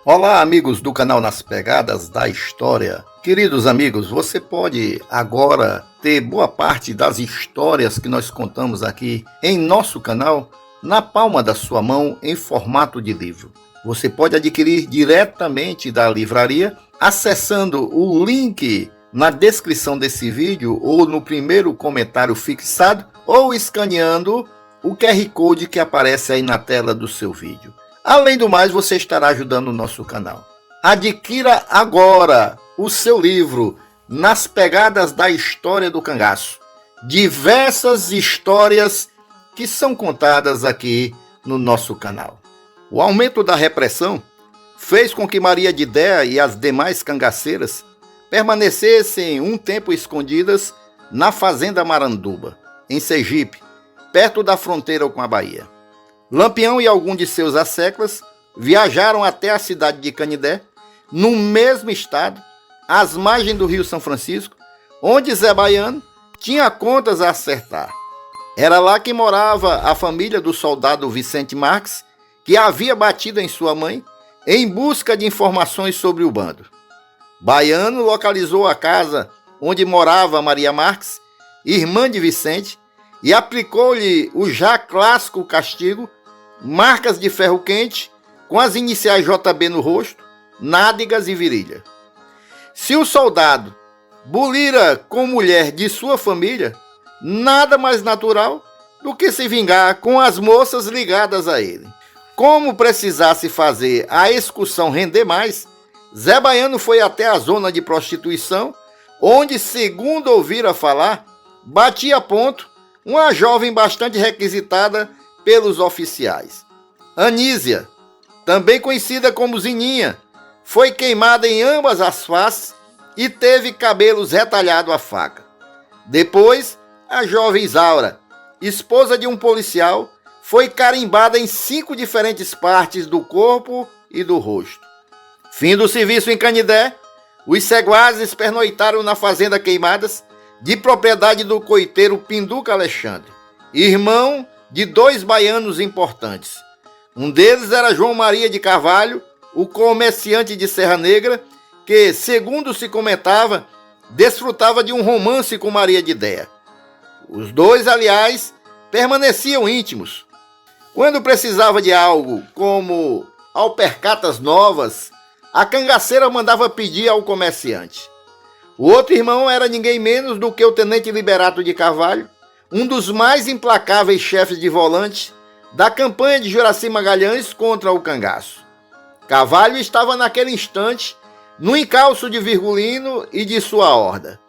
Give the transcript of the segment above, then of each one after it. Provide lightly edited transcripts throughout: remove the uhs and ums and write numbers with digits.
Olá, amigos do canal Nas Pegadas da História. Queridos amigos, você pode agora ter boa parte das histórias que nós contamos aqui em nosso canal na palma da sua mão em formato de livro. Você pode adquirir diretamente da livraria acessando o link na descrição desse vídeo ou no primeiro comentário fixado ou escaneando o QR Code que aparece aí na tela do seu vídeo. Além do mais, você estará ajudando o nosso canal. Adquira agora o seu livro Nas Pegadas da História do Cangaço. Diversas histórias que são contadas aqui no nosso canal. O aumento da repressão fez com que Maria de Déa e as demais cangaceiras permanecessem um tempo escondidas na fazenda Maranduba, em Sergipe, perto da fronteira com a Bahia. Lampião e alguns de seus asseclas viajaram até a cidade de Canidé, no mesmo estado, às margens do rio São Francisco, onde Zé Baiano tinha contas a acertar. Era lá que morava a família do soldado Vicente Marques, que havia batido em sua mãe, em busca de informações sobre o bando. Baiano localizou a casa onde morava Maria Marques, irmã de Vicente, e aplicou-lhe o já clássico castigo, marcas de ferro quente, com as iniciais JB no rosto, nádegas e virilha. Se o soldado bulira com mulher de sua família, nada mais natural do que se vingar com as moças ligadas a ele. Como precisasse fazer a excursão render mais, Zé Baiano foi até a zona de prostituição, onde, segundo ouvira falar, batia ponto uma jovem bastante requisitada pelos oficiais. Anísia, também conhecida como Zininha, foi queimada em ambas as faces e teve cabelos retalhados à faca. Depois, a jovem Isaura, esposa de um policial, foi carimbada em 5 diferentes partes do corpo e do rosto. Fim do serviço em Canidé, os seguazes pernoitaram na fazenda Queimadas, de propriedade do coiteiro Pinduca Alexandre, irmão de 2 baianos importantes. Um deles era João Maria de Carvalho, o comerciante de Serra Negra, que, segundo se comentava, desfrutava de um romance com Maria de Déa. Os dois, aliás, permaneciam íntimos. Quando precisava de algo, como alpercatas novas, a cangaceira mandava pedir ao comerciante. O outro irmão era ninguém menos do que o tenente Liberato de Carvalho, um dos mais implacáveis chefes de volante da campanha de Juraci Magalhães contra o cangaço. Carvalho estava naquele instante no encalço de Virgulino e de sua horda.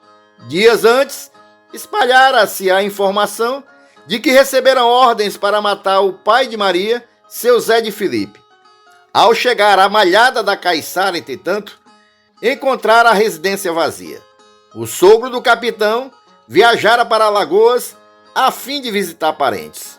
Dias antes, espalhara-se a informação de que receberam ordens para matar o pai de Maria, seu Zé de Filipe. Ao chegar à malhada da Caiçara, entretanto, encontraram a residência vazia. O sogro do capitão viajara para Alagoas a fim de visitar parentes.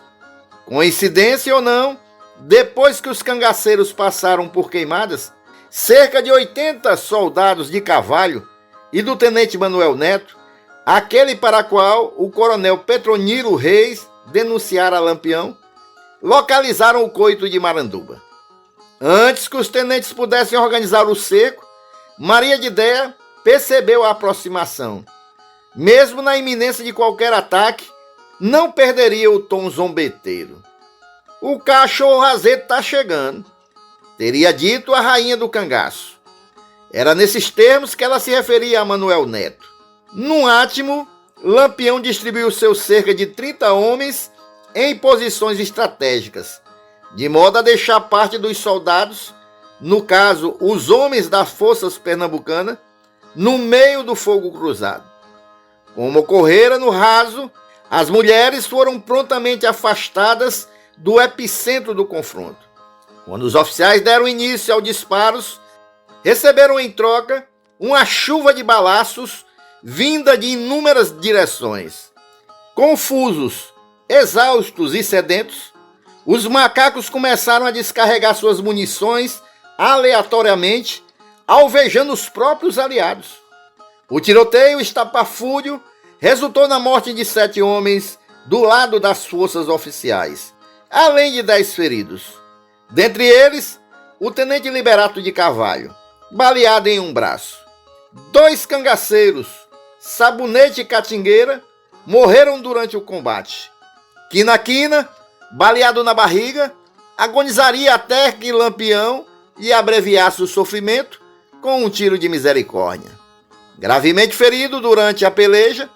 Coincidência ou não, depois que os cangaceiros passaram por Queimadas, cerca de 80 soldados de Carvalho e do tenente Manuel Neto, aquele para qual o coronel Petronilo Reis denunciara Lampião, localizaram o coito de Maranduba. Antes que os tenentes pudessem organizar o cerco, Maria de Déa percebeu a aproximação. Mesmo na iminência de qualquer ataque, não perderia o tom zombeteiro. "O cachorro azedo está chegando", teria dito a rainha do cangaço. Era nesses termos que ela se referia a Manuel Neto. Num átimo, Lampião distribuiu seus cerca de 30 homens em posições estratégicas, de modo a deixar parte dos soldados, no caso, os homens das forças pernambucanas, no meio do fogo cruzado. Como ocorrera no raso, as mulheres foram prontamente afastadas do epicentro do confronto. Quando os oficiais deram início aos disparos, receberam em troca uma chuva de balaços vinda de inúmeras direções. Confusos, exaustos e sedentos, os macacos começaram a descarregar suas munições aleatoriamente, alvejando os próprios aliados. O tiroteio estapafúrdio resultou na morte de 7 homens do lado das forças oficiais, além de 10 feridos. Dentre eles, o tenente Liberato de Carvalho, baleado em um braço. 2 cangaceiros, Sabonete e Catingueira, morreram durante o combate. Quina, baleado na barriga, agonizaria até que Lampião lhe abreviasse o sofrimento com um tiro de misericórdia. Gravemente ferido durante a peleja,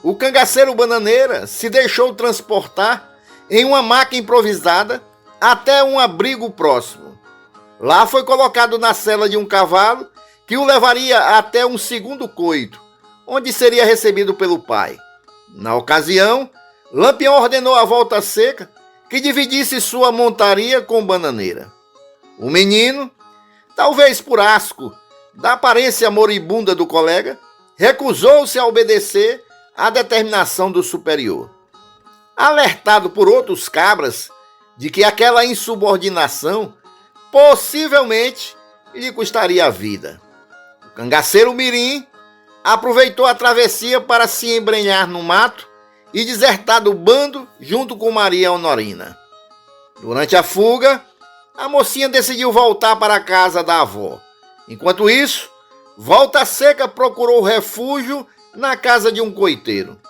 o cangaceiro Bananeira se deixou transportar em uma maca improvisada até um abrigo próximo. Lá foi colocado na sela de um cavalo que o levaria até um segundo coito, onde seria recebido pelo pai. Na ocasião, Lampião ordenou a Volta Seca que dividisse sua montaria com Bananeira. O menino, talvez por asco da aparência moribunda do colega, recusou-se a obedecer à determinação do superior. Alertado por outros cabras de que aquela insubordinação possivelmente lhe custaria a vida, o cangaceiro mirim aproveitou a travessia para se embrenhar no mato e desertar do bando junto com Maria Honorina. Durante a fuga, a mocinha decidiu voltar para a casa da avó. Enquanto isso, Volta Seca procurou refúgio na casa de um coiteiro.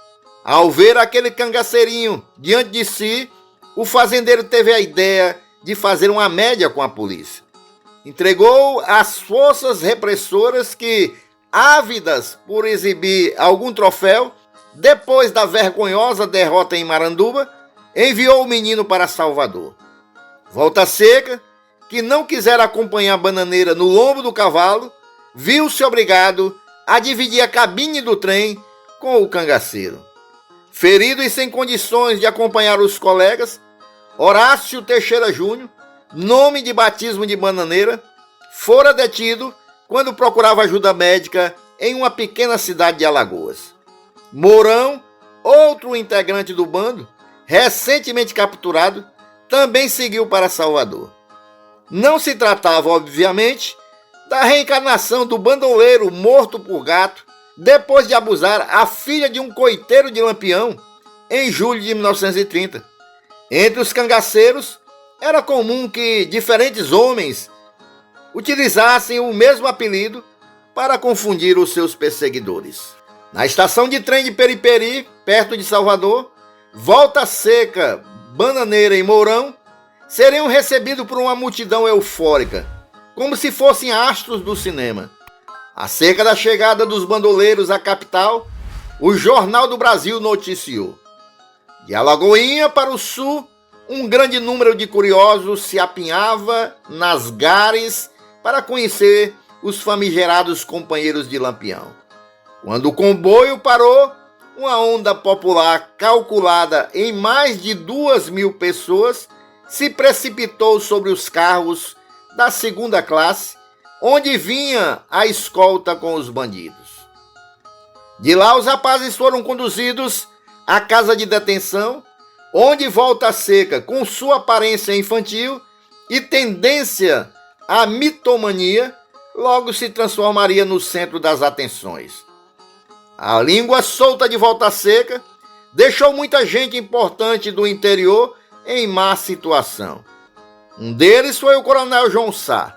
Ao ver aquele cangaceirinho diante de si, o fazendeiro teve a ideia de fazer uma média com a polícia. Entregou às forças repressoras que, ávidas por exibir algum troféu, depois da vergonhosa derrota em Maranduba, enviou o menino para Salvador. Volta Seca, que não quisera acompanhar Bananeira no lombo do cavalo, viu-se obrigado a dividir a cabine do trem com o cangaceiro. Ferido e sem condições de acompanhar os colegas, Horácio Teixeira Júnior, nome de batismo de Bananeira, fora detido quando procurava ajuda médica em uma pequena cidade de Alagoas. Mourão, outro integrante do bando, recentemente capturado, também seguiu para Salvador. Não se tratava, obviamente, da reencarnação do bandoleiro morto por gato depois de abusar a filha de um coiteiro de Lampião em julho de 1930. Entre os cangaceiros, era comum que diferentes homens utilizassem o mesmo apelido para confundir os seus perseguidores. Na estação de trem de Periperi, perto de Salvador, Volta Seca, Bananeira e Mourão seriam recebidos por uma multidão eufórica, como se fossem astros do cinema. Acerca da chegada dos bandoleiros à capital, o Jornal do Brasil noticiou: de Alagoinha para o sul, um grande número de curiosos se apinhava nas gares para conhecer os famigerados companheiros de Lampião. Quando o comboio parou, uma onda popular calculada em mais de 2.000 pessoas se precipitou sobre os carros da segunda classe, onde vinha a escolta com os bandidos. De lá, os rapazes foram conduzidos à casa de detenção, onde Volta Seca, com sua aparência infantil e tendência à mitomania, logo se transformaria no centro das atenções. A língua solta de Volta Seca deixou muita gente importante do interior em má situação. Um deles foi o coronel João Sá,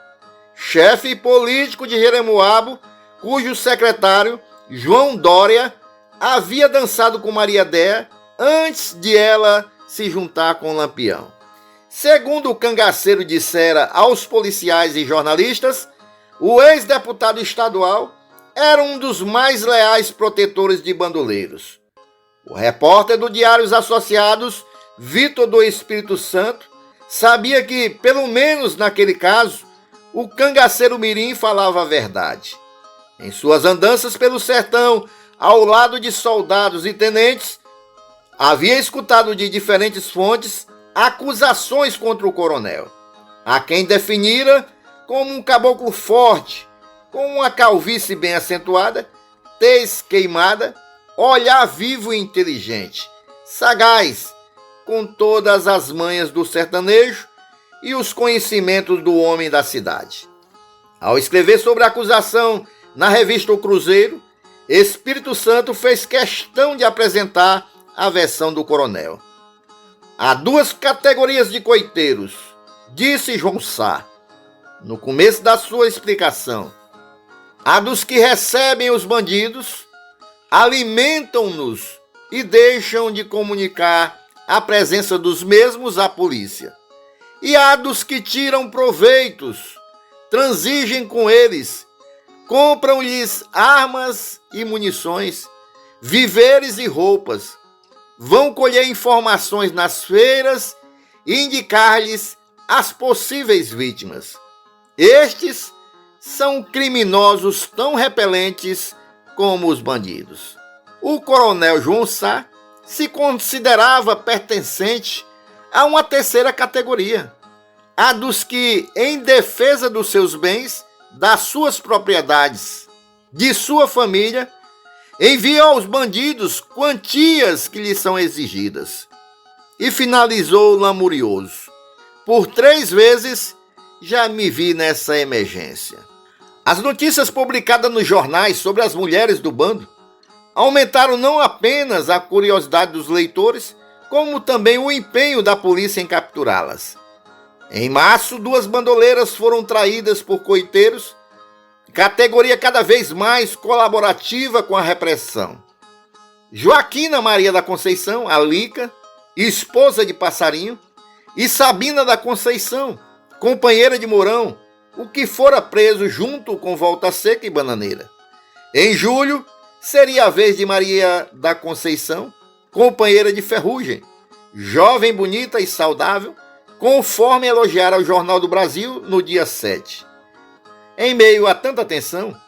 chefe político de Jeremoabo, cujo secretário, João Dória, havia dançado com Maria Déa antes de ela se juntar com Lampião. Segundo o cangaceiro dissera aos policiais e jornalistas, o ex-deputado estadual era um dos mais leais protetores de bandoleiros. O repórter do Diários Associados, Vitor do Espírito Santo, sabia que, pelo menos naquele caso, o cangaceiro mirim falava a verdade. Em suas andanças pelo sertão, ao lado de soldados e tenentes, havia escutado de diferentes fontes acusações contra o coronel, a quem definira como um caboclo forte, com uma calvície bem acentuada, tez queimada, olhar vivo e inteligente, sagaz, com todas as manhas do sertanejo e os conhecimentos do homem da cidade. Ao escrever sobre a acusação na revista O Cruzeiro, Espírito Santo fez questão de apresentar a versão do coronel. Há 2 categorias de coiteiros, disse João Sá: no começo da sua explicação, a dos que recebem os bandidos, alimentam-nos e deixam de comunicar a presença dos mesmos à polícia, e há dos que tiram proveitos, transigem com eles, compram-lhes armas e munições, víveres e roupas, vão colher informações nas feiras e indicar-lhes as possíveis vítimas. Estes são criminosos tão repelentes como os bandidos. O coronel João Sá se considerava pertencente a uma terceira categoria, a dos que, em defesa dos seus bens, das suas propriedades, de sua família, enviam aos bandidos quantias que lhes são exigidas. E finalizou lamurioso: por 3 vezes já me vi nessa emergência. As notícias publicadas nos jornais sobre as mulheres do bando aumentaram não apenas a curiosidade dos leitores, como também o empenho da polícia em capturá-las. Em março, 2 bandoleiras foram traídas por coiteiros, categoria cada vez mais colaborativa com a repressão. Joaquina Maria da Conceição, a Lica, esposa de Passarinho, e Sabina da Conceição, companheira de Mourão, o que fora preso junto com Volta Seca e Bananeira. Em julho, seria a vez de Maria da Conceição, companheira de Ferrugem, jovem, bonita e saudável, conforme elogiara o Jornal do Brasil no dia 7. Em meio a tanta tensão,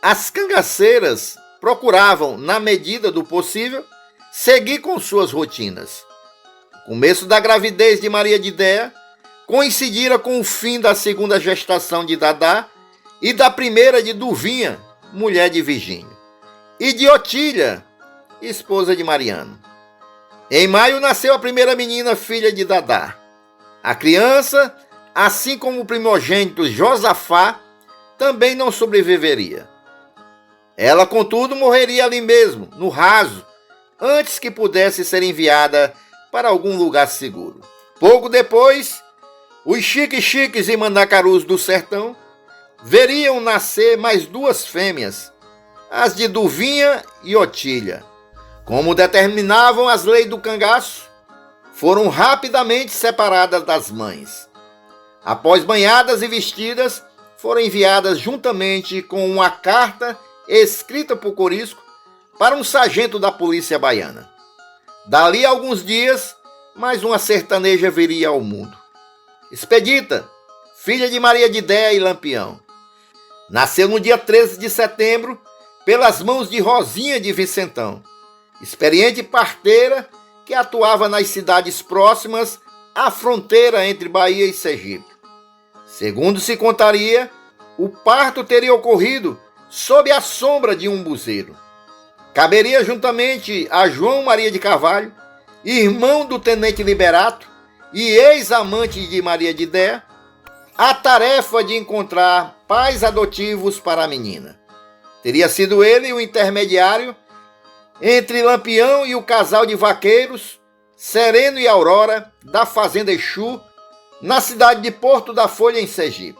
as cangaceiras procuravam, na medida do possível, seguir com suas rotinas. O começo da gravidez de Maria de Déa coincidira com o fim da segunda gestação de Dadá e da primeira de Duvinha, mulher de Virgínio, e de Otília, esposa de Mariano. Em maio nasceu a primeira menina, filha de Dadá. A criança, assim como o primogênito Josafá, também não sobreviveria. Ela, contudo, morreria ali mesmo, no raso, antes que pudesse ser enviada para algum lugar seguro. Pouco depois, os chiques e mandacarus do sertão veriam nascer mais 2 fêmeas, as de Duvinha e Otília. Como determinavam as leis do cangaço, foram rapidamente separadas das mães. Após banhadas e vestidas, foram enviadas juntamente com uma carta escrita por Corisco para um sargento da polícia baiana. Dali a alguns dias, mais uma sertaneja viria ao mundo. Expedita, filha de Maria de Déa e Lampião. Nasceu no dia 13 de setembro, pelas mãos de Rosinha de Vicentão, experiente parteira que atuava nas cidades próximas à fronteira entre Bahia e Sergipe. Segundo se contaria, o parto teria ocorrido sob a sombra de um buzeiro. Caberia juntamente a João Maria de Carvalho, irmão do tenente Liberato e ex-amante de Maria de Déa, a tarefa de encontrar pais adotivos para a menina. Teria sido ele o intermediário entre Lampião e o casal de vaqueiros, Sereno e Aurora, da Fazenda Exu, na cidade de Porto da Folha, em Sergipe.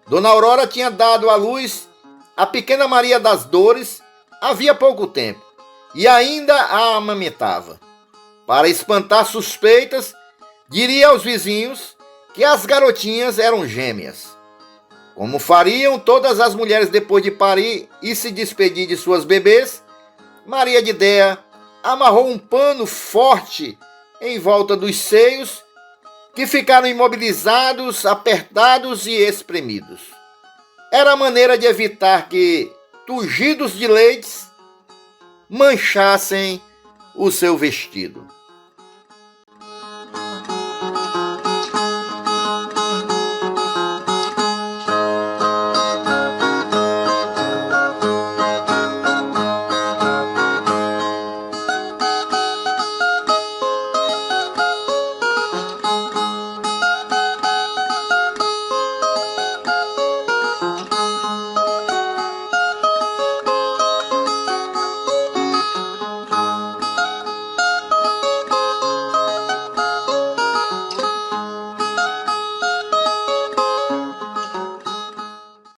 Dona Aurora tinha dado à luz a pequena Maria das Dores havia pouco tempo e ainda a amamentava. Para espantar suspeitas, diria aos vizinhos que as garotinhas eram gêmeas. Como fariam todas as mulheres depois de parir e se despedir de suas bebês, Maria de Déa amarrou um pano forte em volta dos seios, que ficaram imobilizados, apertados e espremidos. Era a maneira de evitar que turgidos de leites manchassem o seu vestido.